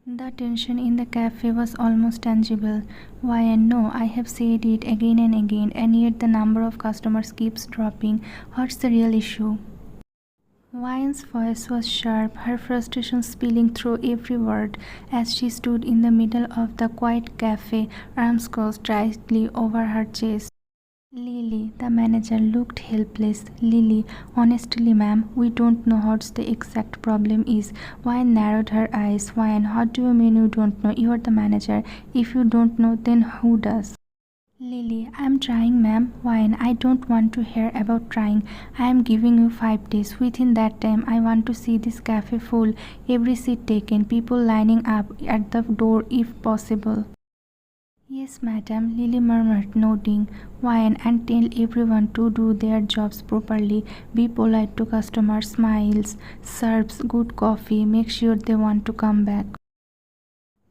The tension in the cafe was almost tangible. Why and no, I have said it again and again, and yet the number of customers keeps dropping. What's the real issue? Wyan's voice was sharp, her frustration spilling through every word as she stood in the middle of the quiet cafe, arms crossed tightly over her chest. Lily, the manager, looked helpless. Lily, honestly, ma'am, we don't know what the exact problem is. Wyan narrowed her eyes. Wyan, what do you mean you don't know? You are the manager. If you don't know, then who does? Lily, I'm trying, ma'am. Wyan, I don't want to hear about trying. I am giving you 5 days. Within that time, I want to see this cafe full, every seat taken, people lining up at the door if possible. Yes, madam, Lily murmured, nodding. Wyan, and tell everyone to do their jobs properly. Be polite to customers, smiles, serves good coffee, make sure they want to come back.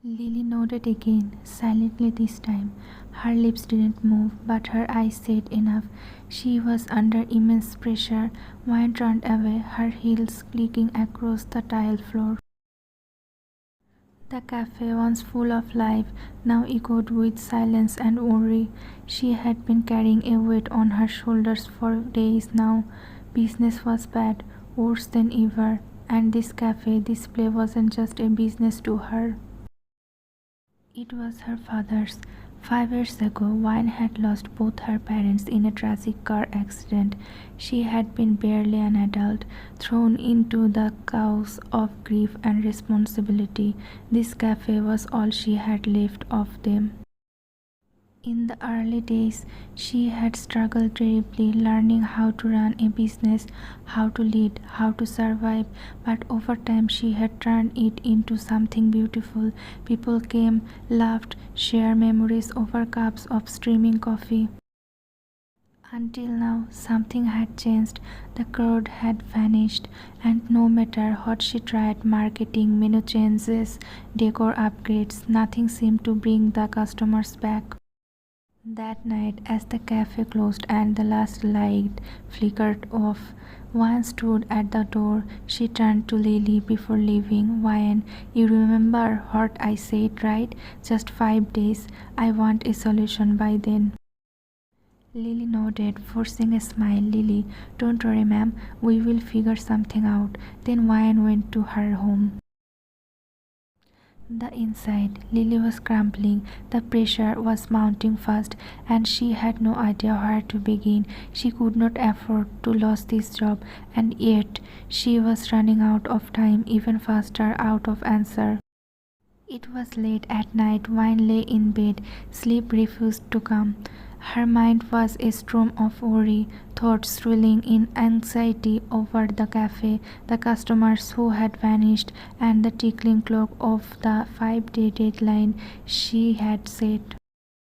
Lily nodded again, silently this time. Her lips didn't move, but her eyes said enough. She was under immense pressure. Wyan turned away, her heels clicking across the tile floor. The cafe, once full of life, now echoed with silence and worry. She had been carrying a weight on her shoulders for days now. Business was bad, worse than ever, and this cafe, this play wasn't just a business to her. It was her father's. 5 years ago, Wyan had lost both her parents in a tragic car accident. She had been barely an adult, thrown into the chaos of grief and responsibility. This cafe was all she had left of them. In the early days, she had struggled terribly learning how to run a business, how to lead, how to survive, but over time she had turned it into something beautiful. People came, laughed, shared memories over cups of steaming coffee. Until now, something had changed. The crowd had vanished, and no matter what she tried, marketing, menu changes, decor upgrades, nothing seemed to bring the customers back. That night, as the cafe closed and the last light flickered off, Wyan stood at the door. She turned to Lily before leaving. Wyan, you remember what I said, right? Just 5 days. I want a solution by then. Lily nodded, forcing a smile. Lily, don't worry, ma'am. We will figure something out. Then Wyan went to her home. The inside, Lily was crumbling. The pressure was mounting fast, and she had no idea where to begin. She could not afford to lose this job, and yet she was running out of time, even faster out of answer. It was late at night. Wyan lay in bed. Sleep refused to come. Her mind was a storm of worry, thoughts swirling in anxiety over the cafe, the customers who had vanished, and the tickling clock of the 5-day deadline she had set.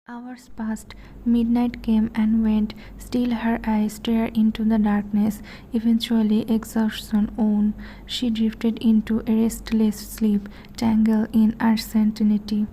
Hours passed, midnight came and went, still her eyes stared into the darkness. Eventually exhaustion won. She drifted into a restless sleep, tangled in uncertainty.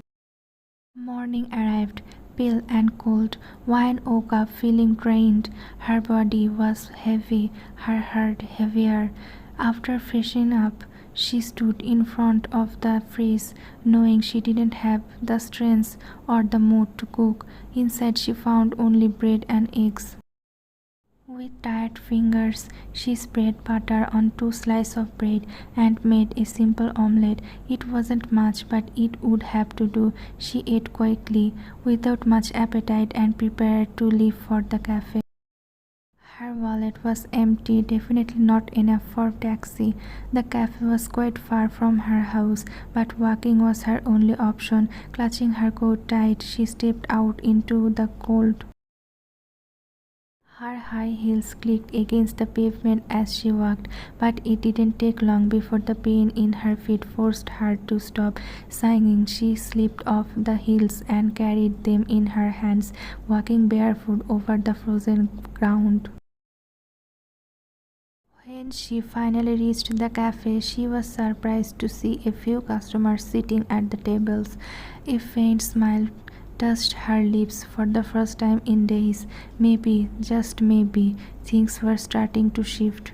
Morning arrived, pale and cold. Wyan woke up feeling drained. Her body was heavy, her heart heavier. After freshening up, she stood in front of the fridge, knowing she didn't have the strength or the mood to cook. Inside she found only bread and eggs. With tired fingers, she spread butter on 2 slices of bread and made a simple omelette. It wasn't much, but it would have to do. She ate quickly, without much appetite, and prepared to leave for the cafe. Her wallet was empty, definitely not enough for a taxi. The cafe was quite far from her house, but walking was her only option. Clutching her coat tight, she stepped out into the cold. Her high heels clicked against the pavement as she walked, but it didn't take long before the pain in her feet forced her to stop. Sighing, she slipped off the heels and carried them in her hands, walking barefoot over the frozen ground. When she finally reached the cafe, she was surprised to see a few customers sitting at the tables. A faint smile touched her lips for the first time in days. Maybe, just maybe, things were starting to shift.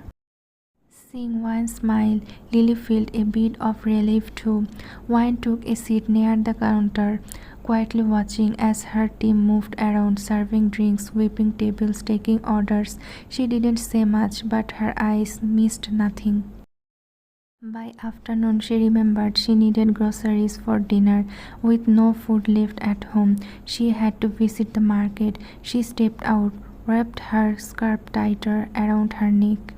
Seeing Wine smile, Lily felt a bit of relief too. Wine took a seat near the counter, quietly watching as her team moved around, serving drinks, whipping tables, taking orders. She didn't say much, but her eyes missed nothing. By afternoon, she remembered she needed groceries for dinner. With no food left at home, she had to visit the market. She stepped out, wrapped her scarf tighter around her neck.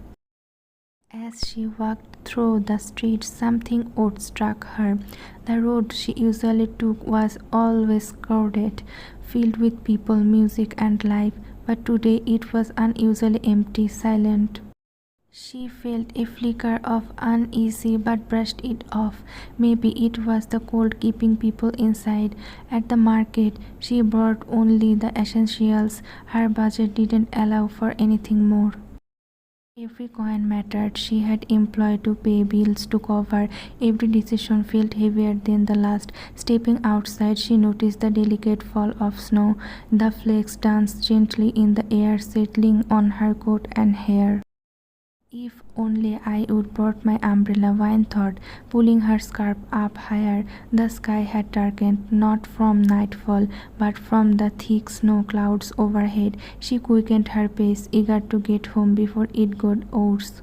As she walked through the street, something odd struck her. The road she usually took was always crowded, filled with people, music, and life, but today it was unusually empty, silent. She felt a flicker of uneasy but brushed it off. Maybe it was the cold keeping people inside. At the market, she bought only the essentials. Her budget didn't allow for anything more. Every coin mattered. She had employed to pay bills to cover. Every decision felt heavier than the last. Stepping outside, she noticed the delicate fall of snow. The flakes danced gently in the air, settling on her coat and hair. If only I would brought my umbrella, Wine thought, pulling her scarf up higher. The sky had darkened, not from nightfall, but from the thick snow clouds overhead. She quickened her pace, eager to get home before it got worse.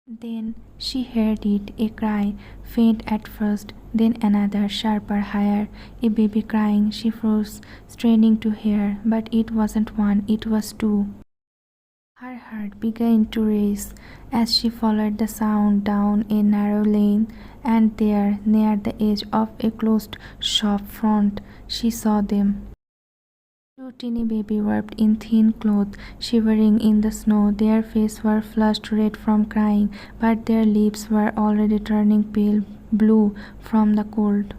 Then she heard it, a cry, faint at first, then another, sharper, higher, a baby crying. She froze, straining to hear, but it wasn't one, it was two. Her heart began to race as she followed the sound down a narrow lane, and there, near the edge of a closed shop front, she saw them. Two teeny babies wrapped in thin cloth, shivering in the snow. Their faces were flushed red from crying, but their lips were already turning pale blue from the cold.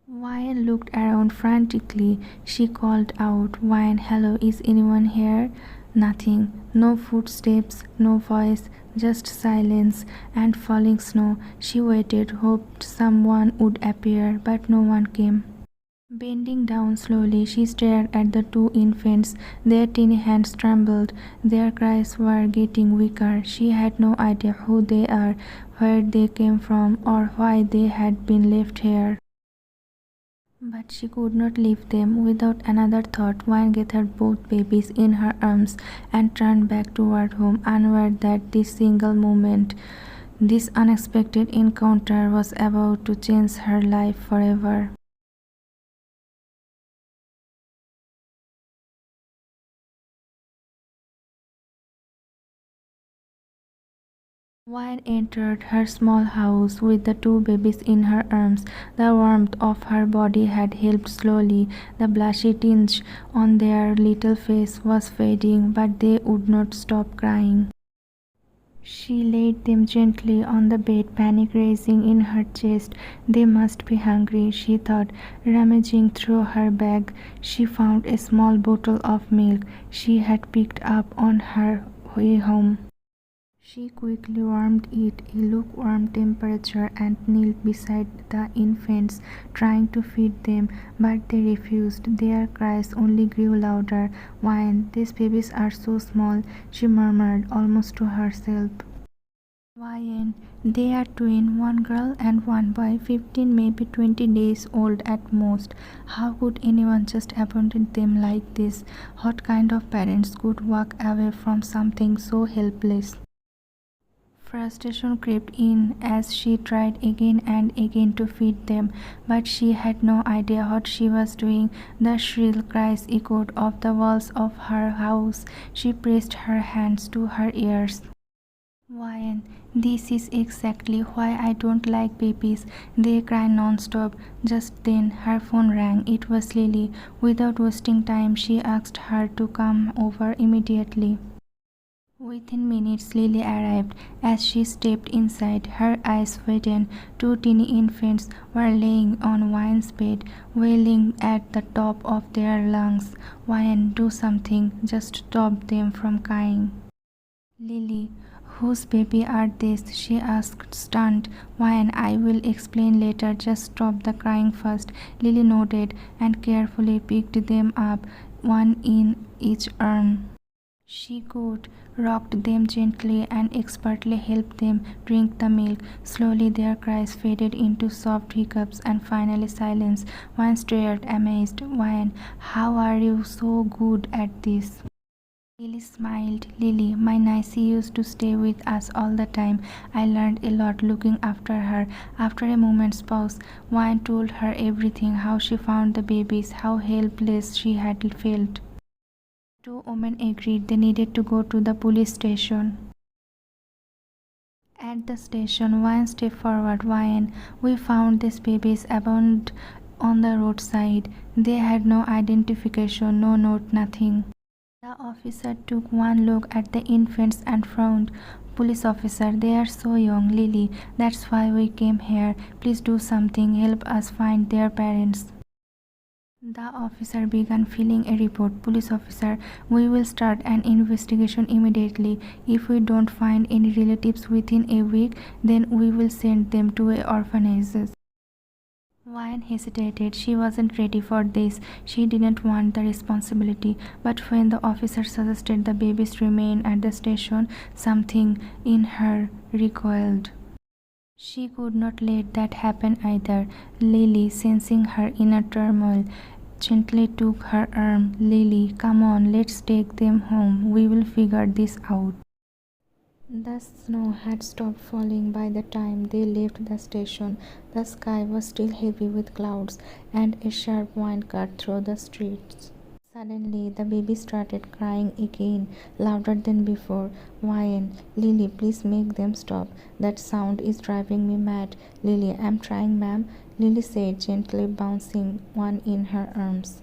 Wine looked around frantically. She called out, "Wine, hello, is anyone here?" Nothing. No footsteps, no voice, just silence and falling snow. She waited, hoped someone would appear, but no one came. Bending down slowly, she stared at the two infants. Their tiny hands trembled. Their cries were getting weaker. She had no idea who they are, where they came from, or why they had been left here. But she could not leave them. Without another thought, Wine gathered both babies in her arms and turned back toward home, unaware that this single moment, this unexpected encounter, was about to change her life forever. Wine entered her small house with the two babies in her arms. The warmth of her body had helped slowly. The blushy tinge on their little face was fading, but they would not stop crying. She laid them gently on the bed, panic rising in her chest. They must be hungry, she thought. Rummaging through her bag, she found a small bottle of milk she had picked up on her way home. She quickly warmed it a lukewarm temperature and knelt beside the infants, trying to feed them, but they refused. Their cries only grew louder. "Wine, these babies are so small," she murmured, almost to herself. "Wine, they are twin, one girl and one boy, 15, maybe 20 days old at most. How could anyone just abandon them like this? What kind of parents could walk away from something so helpless?" Frustration crept in as she tried again and again to feed them, but she had no idea what she was doing. The shrill cries echoed off the walls of her house. She pressed her hands to her ears. "Wine, this is exactly why I don't like babies. They cry non-stop." Just then her phone rang. It was Lily. Without wasting time, she asked her to come over immediately. Within minutes, Lily arrived. As she stepped inside, her eyes widened. Two teeny infants were laying on Wine's bed, wailing at the top of their lungs. "Wine, do something. Just stop them from crying." "Lily, whose baby are these?" she asked, stunned. "Wine, I will explain later. Just stop the crying first." Lily nodded and carefully picked them up, one in each arm. She could, rocked them gently and expertly helped them drink the milk. Slowly their cries faded into soft hiccups and finally silence. One stared amazed. Wyan, how are you so good at this? Lily smiled. Lily, my Nicey used to stay with us all the time. I learned a lot looking after her. After a moment's pause, Wyan told her everything, how she found the babies, how helpless she had felt. Two women agreed they needed to go to the police station. At the station, Wyan stepped forward. Wyan, we found these babies abandoned on the roadside. They had no identification, no note, nothing. The officer took one look at the infants and frowned. Police officer, they are so young, Lily. That's why we came here. Please do something. Help us find their parents. The officer began filling a report. Police officer, we will start an investigation immediately. If we don't find any relatives within a week, then we will send them to orphanages. Wyan hesitated. She wasn't ready for this. She didn't want the responsibility. But when the officer suggested the babies remain at the station, something in her recoiled. She could not let that happen either. Lily, sensing her inner turmoil, gently took her arm. Lily, come on, let's take them home. We will figure this out. The snow had stopped falling by the time they left the station. The sky was still heavy with clouds, and a sharp wind cut through the streets. Suddenly, the baby started crying again, louder than before. Wyan, Lily, please make them stop. That sound is driving me mad. Lily, I'm trying, ma'am, Lily said, gently bouncing one in her arms.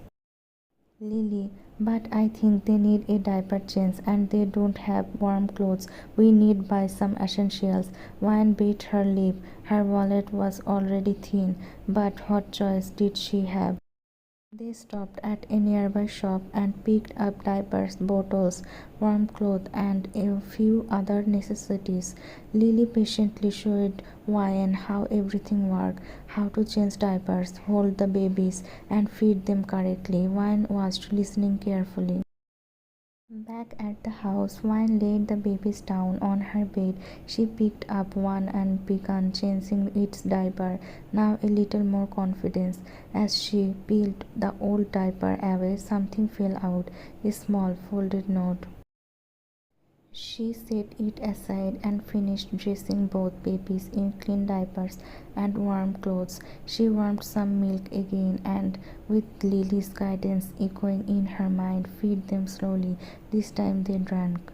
Lily, but I think they need a diaper change and they don't have warm clothes. We need buy some essentials. Wyan bit her lip. Her wallet was already thin, but what choice did she have? They stopped at a nearby shop and picked up diapers, bottles, warm clothes, and a few other necessities. Lily patiently showed Wyan how everything worked, how to change diapers, hold the babies, and feed them correctly. Wyan was listening carefully. Back at the house, Wyan laid the babies down on her bed. She picked up one and began changing its diaper, now a little more confidence. As she peeled the old diaper away, something fell out, a small folded note. She set it aside and finished dressing both babies in clean diapers and warm clothes. She warmed some milk again and, with Lily's guidance echoing in her mind, feed them slowly. This time they drank.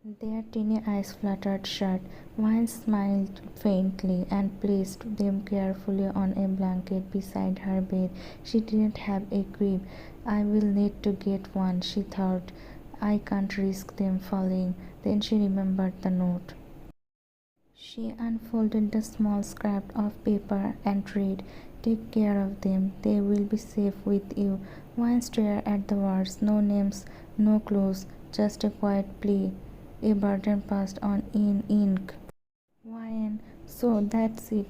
Their teeny eyes fluttered shut. Wyan smiled faintly and placed them carefully on a blanket beside her bed. She didn't have a crib. I will need to get one, she thought. I can't risk them falling. Then she remembered the note. She unfolded the small scrap of paper and read, take care of them. They will be safe with you. Wyan stared at the words. No names, no clues, just a quiet plea. A burden passed on in ink. Wyan, so that's it.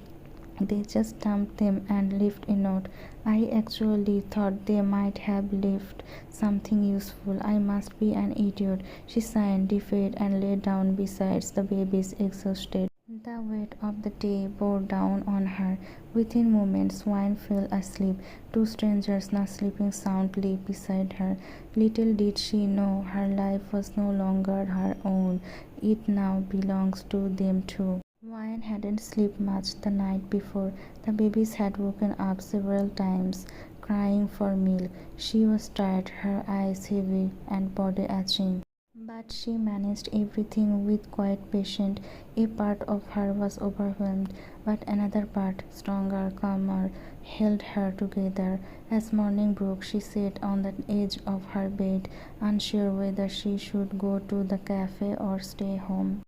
They just dumped them and left a note. I actually thought they might have left something useful. I must be an idiot. She sighed, defeated, and lay down beside the babies, exhausted. The weight of the day bore down on her. Within moments, Wyan fell asleep. Two strangers now sleeping soundly beside her. Little did she know her life was no longer her own. It now belongs to them too. Wyan hadn't slept much the night before. The babies had woken up several times, crying for milk. She was tired, her eyes heavy and body aching. But she managed everything with quiet patience. A part of her was overwhelmed, but another part, stronger, calmer, held her together. As morning broke, she sat on the edge of her bed, unsure whether she should go to the cafe or stay home.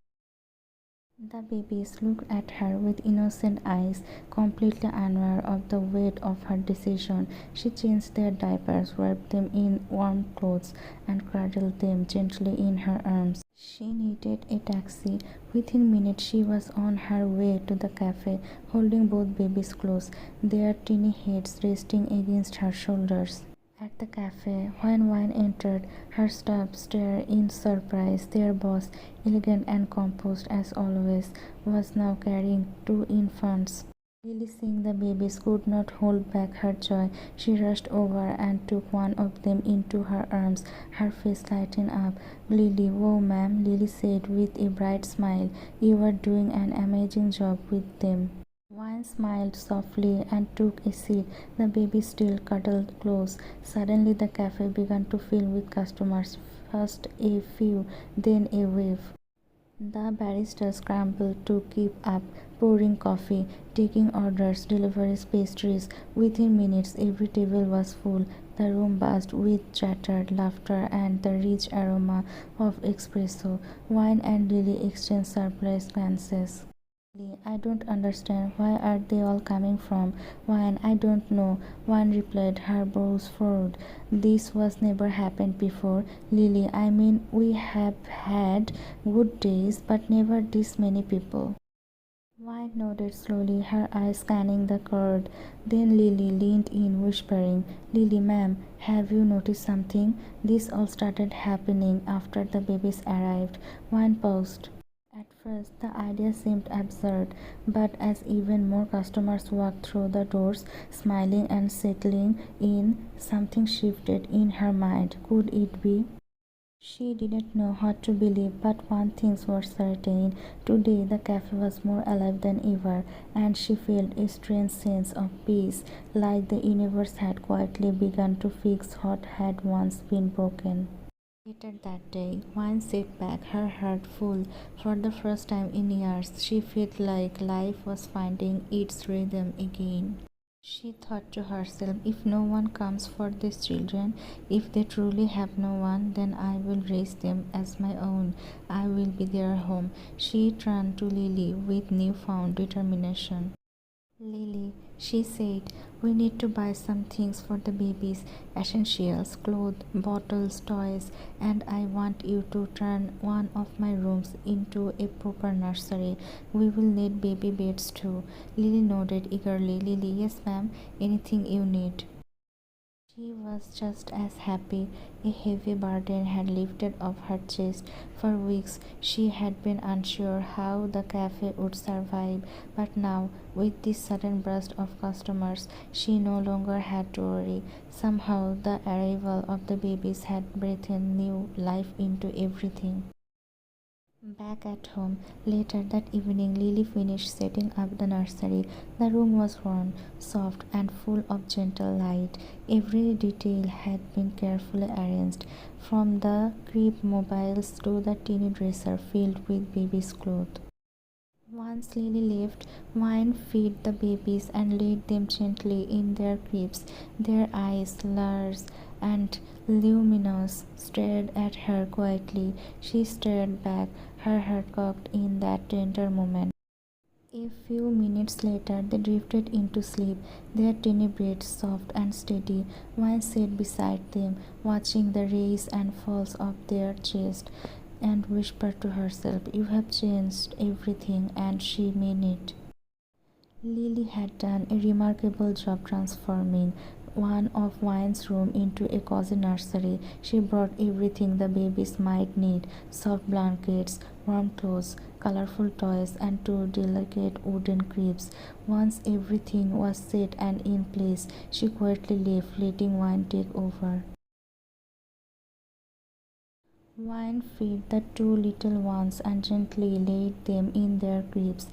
The babies looked at her with innocent eyes, completely unaware of the weight of her decision. She changed their diapers, wrapped them in warm clothes, and cradled them gently in her arms. She needed a taxi. Within minutes she was on her way to the cafe, holding both babies close, their teeny heads resting against her shoulders. At the cafe, when Wine entered, her staff stared in surprise. Their boss, elegant and composed as always, was now carrying two infants. Lily, seeing the babies, could not hold back her joy. She rushed over and took one of them into her arms. Her face lightened up. Lily, "Whoa, ma'am," Lily said with a bright smile. "You are doing an amazing job with them." Wine smiled softly and took a seat. The baby still cuddled close. Suddenly the cafe began to fill with customers. First a few, then a wave. The barista scrambled to keep up, pouring coffee, taking orders, deliveries, pastries. Within minutes every table was full. The room buzzed with chatter, laughter, and the rich aroma of espresso. Wine and Lily exchanged surprised glances. "I don't understand. Where are they all coming from?" "Wine, I don't know," Wine replied, her brows furrowed. "This was never happened before, Lily. I mean, we have had good days, but never this many people." Wine nodded slowly, her eyes scanning the crowd. Then Lily leaned in, whispering, "Lily, ma'am, have you noticed something? This all started happening after the babies arrived." Wine paused. At first, the idea seemed absurd, but as even more customers walked through the doors, smiling and settling in, something shifted in her mind. Could it be? She didn't know what to believe, but one thing was certain. Today, the cafe was more alive than ever, and she felt a strange sense of peace, like the universe had quietly begun to fix what had once been broken. Later that day, Wine sat back, her heart full. For the first time in years, she felt like life was finding its rhythm again. She thought to herself, if no one comes for these children, if they truly have no one, then I will raise them as my own. I will be their home. She turned to Lily with newfound determination. "Lily," she said, "we need to buy some things for the babies, essentials, clothes, bottles, toys, and I want you to turn one of my rooms into a proper nursery. We will need baby beds too." Lily nodded eagerly. "Lily, yes ma'am, anything you need." She was just as happy. A heavy burden had lifted off her chest. For weeks she had been unsure how the cafe would survive, but now, with this sudden burst of customers, she no longer had to worry. Somehow the arrival of the babies had breathed new life into everything. Back at home, later that evening, Lily finished setting up the nursery. The room was warm, soft, and full of gentle light. Every detail had been carefully arranged, from the crib mobiles to the tiny dresser filled with baby's clothes. Once Lily left, Wine fed the babies and laid them gently in their cribs. Their eyes, large and luminous, stared at her quietly. She stared back, her heart cocked in that tender moment. A few minutes later, they drifted into sleep, their tiny breaths soft and steady. Wine sat beside them, watching the rise and falls of their chest, and whispered to herself, "You have changed everything," and she meant it. Lily had done a remarkable job transforming one of Wine's room into a cozy nursery. She brought everything the babies might need: soft blankets, warm clothes, colorful toys, and two delicate wooden cribs. Once everything was set and in place, she quietly left, letting Wine take over. Wine fed the two little ones and gently laid them in their cribs.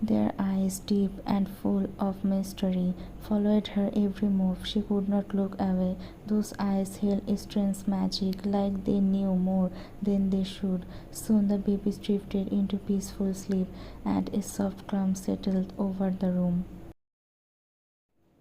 Their eyes, deep and full of mystery, followed her every move. She could not look away. Those eyes held a strange magic, like they knew more than they should. Soon the babies drifted into peaceful sleep, and a soft calm settled over the room.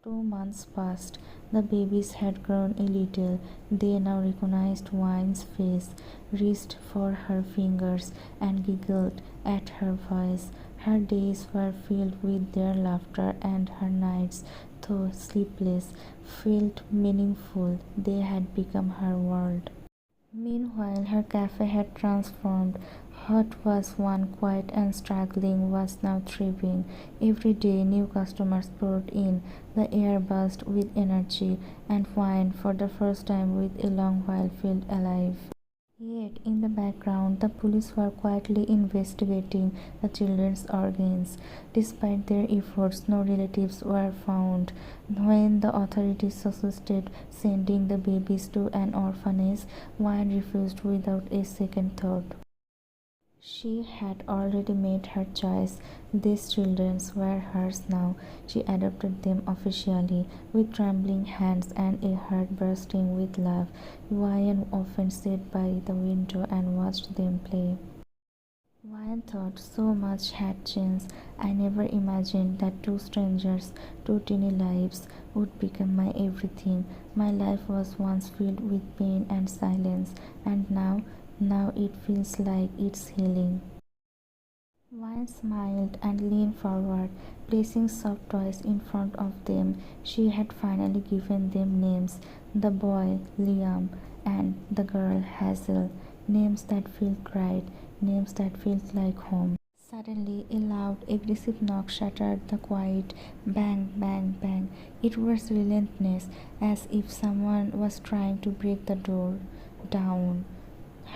2 months passed. The babies had grown a little. They now recognized Wine's face, reached for her fingers, and giggled at her voice. Her days were filled with their laughter, and her nights, though sleepless, felt meaningful. They had become her world. Meanwhile, her cafe had transformed. What was once quiet and struggling was now thriving. Every day new customers poured in, the air buzzed with energy, and wine, for the first time with a long while, felt alive. Yet, in the background, the police were quietly investigating the children's organs. Despite their efforts, no relatives were found. When the authorities suggested sending the babies to an orphanage, Wine refused without a second thought. She had already made her choice. These children were hers now. She adopted them officially, with trembling hands and a heart bursting with love. Ryan often sat by the window and watched them play. Ryan thought so much had changed. I never imagined that two strangers, two tiny lives, would become my everything. My life was once filled with pain and silence, and now it feels like it's healing. Ryan smiled and leaned forward, placing soft toys in front of them. She had finally given them names: the boy, Liam, and the girl, Hazel. Names that felt right, names that felt like home. Suddenly, a loud, aggressive knock shattered the quiet. Bang, bang, bang. It was relentless, as if someone was trying to break the door down.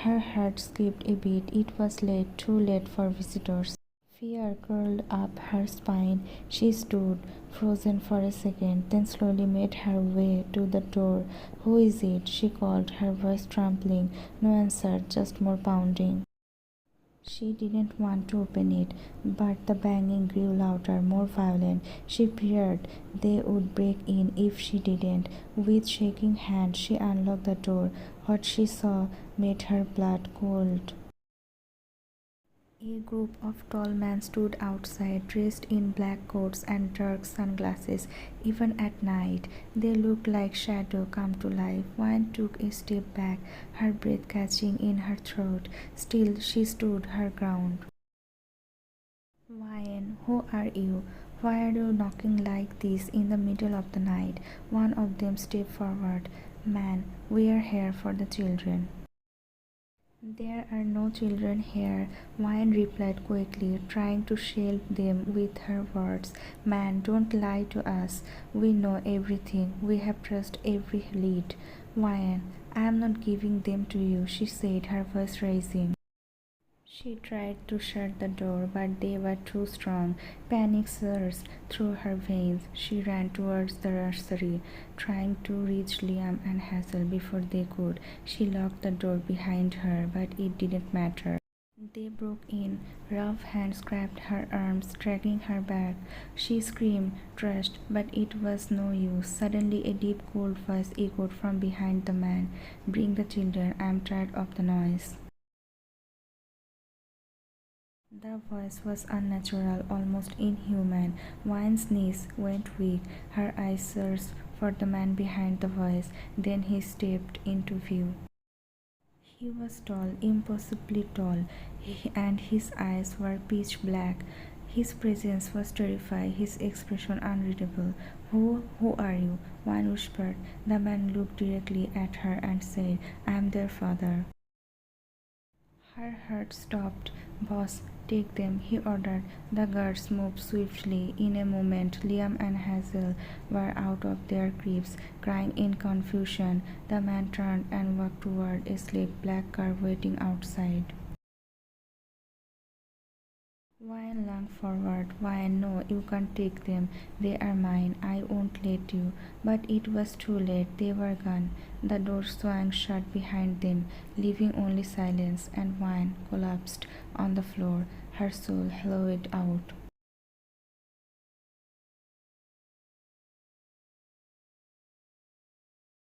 Her heart skipped a beat. It was late, too late for visitors. Fear curled up her spine. She stood, frozen for a second, then slowly made her way to the door. "Who is it?" she called, her voice trembling. No answer, just more pounding. She didn't want to open it, but the banging grew louder, more violent. She feared they would break in if she didn't. With shaking hands, she unlocked the door. What she saw made her blood cold. A group of tall men stood outside, dressed in black coats and dark sunglasses. Even at night, they looked like shadows come to life. One took a step back, her breath catching in her throat. Still, she stood her ground. "Wayne, who are you? Why are you knocking like this in the middle of the night?" One of them stepped forward. "Man, we are here for the children." "There are no children here," Wine replied quickly, trying to shield them with her words. "Man, don't lie to us. We know everything. We have traced every lead." "Wine, I am not giving them to you," she said, her voice rising. She tried to shut the door, but they were too strong. Panic surged through her veins. She ran towards the nursery, trying to reach Liam and Hazel before they could. She locked the door behind her, but it didn't matter. They broke in. Rough hands grabbed her arms, dragging her back. She screamed, trashed, but it was no use. Suddenly, a deep, cold voice echoed from behind the man. "Bring the children. I am tired of the noise." The voice was unnatural, almost inhuman. Wine's knees went weak. Her eyes searched for the man behind the voice. Then he stepped into view. He was tall, impossibly tall, and his eyes were pitch black. His presence was terrifying, his expression unreadable. Who are you?" Wine whispered. The man looked directly at her and said, "I am their father." Her heart stopped. "Boss, take them," he ordered. The guards moved swiftly. In a moment, Liam and Hazel were out of their cribs, crying in confusion. The man turned and walked toward a sleek black car waiting outside. Wine lunged forward. "Wine, no, you can't take them. They are mine. I won't let you." But it was too late. They were gone. The door swung shut behind them, leaving only silence, and Wine collapsed on the floor, her soul hollowed out.